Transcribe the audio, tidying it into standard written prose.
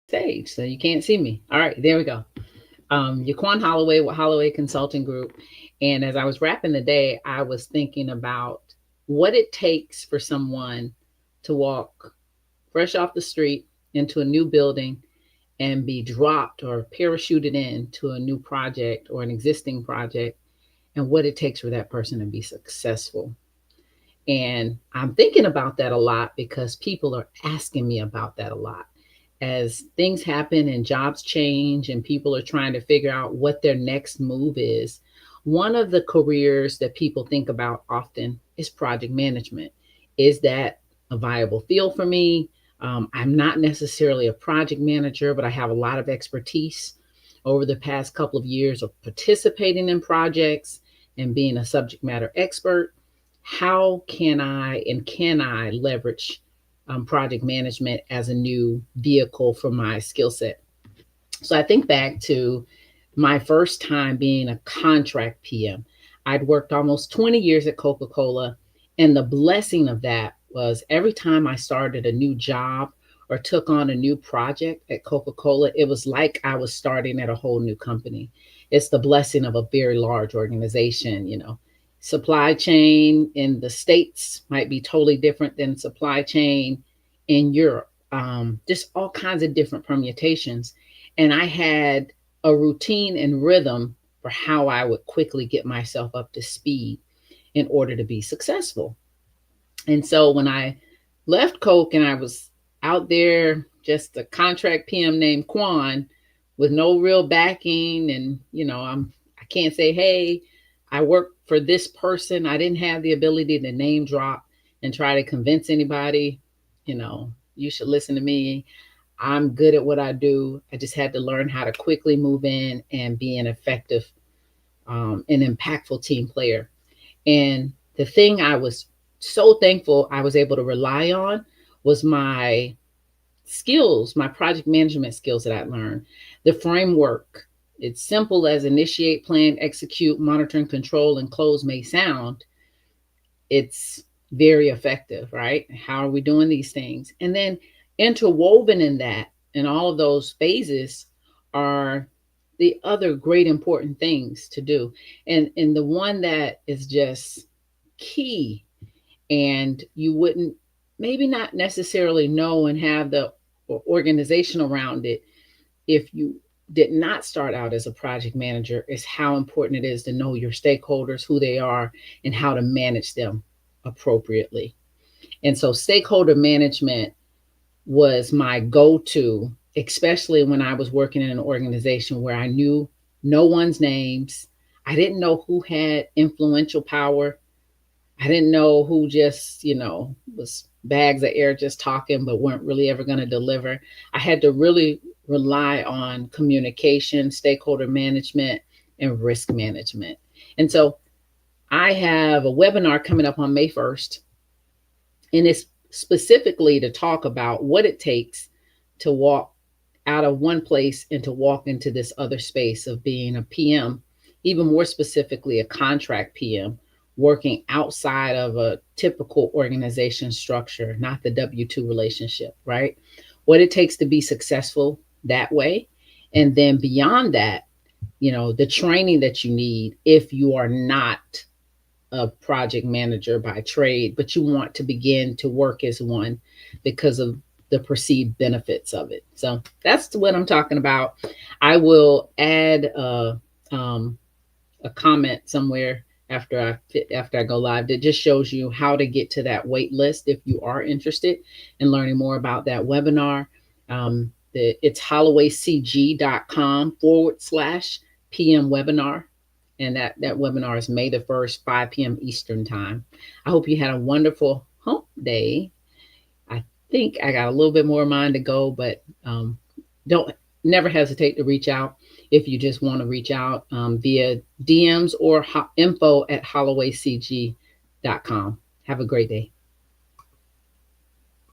stage, so you can't see me. All right, there we go. Yaquan Holloway with Holloway Consulting Group. And as I was wrapping the day, I was thinking about what it takes for someone to walk fresh off the street into a new building and be dropped or parachuted into a new project or an existing project, and what it takes for that person to be successful. And I'm thinking about that a lot because people are asking me about that a lot. As things happen and jobs change and people are trying to figure out what their next move is, one of the careers that people think about often is project management. Is that a viable field for me? I'm not necessarily a project manager, but I have a lot of expertise over the past couple of years of participating in projects and being a subject matter expert. How can I leverage project management as a new vehicle for my skill set? So I think back to my first time being a contract PM. I'd worked almost 20 years at Coca Cola, and the blessing of that was every time I started a new job or took on a new project at Coca Cola, it was like I was starting at a whole new company. It's the blessing of a very large organization, you know. Supply chain in the States might be totally different than supply chain in Europe. Just all kinds of different permutations. And I had a routine and rhythm for how I would quickly get myself up to speed in order to be successful. And so when I left Coke and I was out there, just a contract PM named Quan with no real backing, and I can't say, hey, I work for this person. I didn't have the ability to name drop and try to convince anybody, you should listen to me. I'm good at what I do. I just had to learn how to quickly move in and be an effective and impactful team player. And the thing I was so thankful I was able to rely on was my skills, my project management skills that I learned. The framework, it's simple as initiate, plan, execute, monitor, and control, and close may sound. It's very effective, right? How are we doing these things? And then interwoven in that, in all of those phases, are the other great important things to do. And the one that is just key, and you wouldn't maybe not necessarily know and have the organization around it if you did not start out as a project manager, is how important it is to know your stakeholders, who they are, and how to manage them appropriately. And so stakeholder management was my go-to, especially when I was working in an organization where I knew no one's names. I didn't know who had influential power. I didn't know who just, was bags of air just talking, but weren't really ever going to deliver. I had to really rely on communication, stakeholder management, and risk management. And so I have a webinar coming up on May 1st, and it's specifically to talk about what it takes to walk out of one place and to walk into this other space of being a PM, even more specifically, a contract PM, working outside of a typical organization structure, not the W 2 relationship, right? What it takes to be successful that way. And then beyond that, the training that you need if you are not a project manager by trade, but you want to begin to work as one because of the perceived benefits of it. So that's what I'm talking about. I will add a comment somewhere after I go live that just shows you how to get to that wait list if you are interested in learning more about that webinar. It's hollowaycg.com/PM webinar. And that webinar is May the 1st, 5 p.m. Eastern time. I hope you had a wonderful hump day. I think I got a little bit more of mine to go, but don't never hesitate to reach out if you just want to reach out via DMs or info@hollowaycg.com. Have a great day.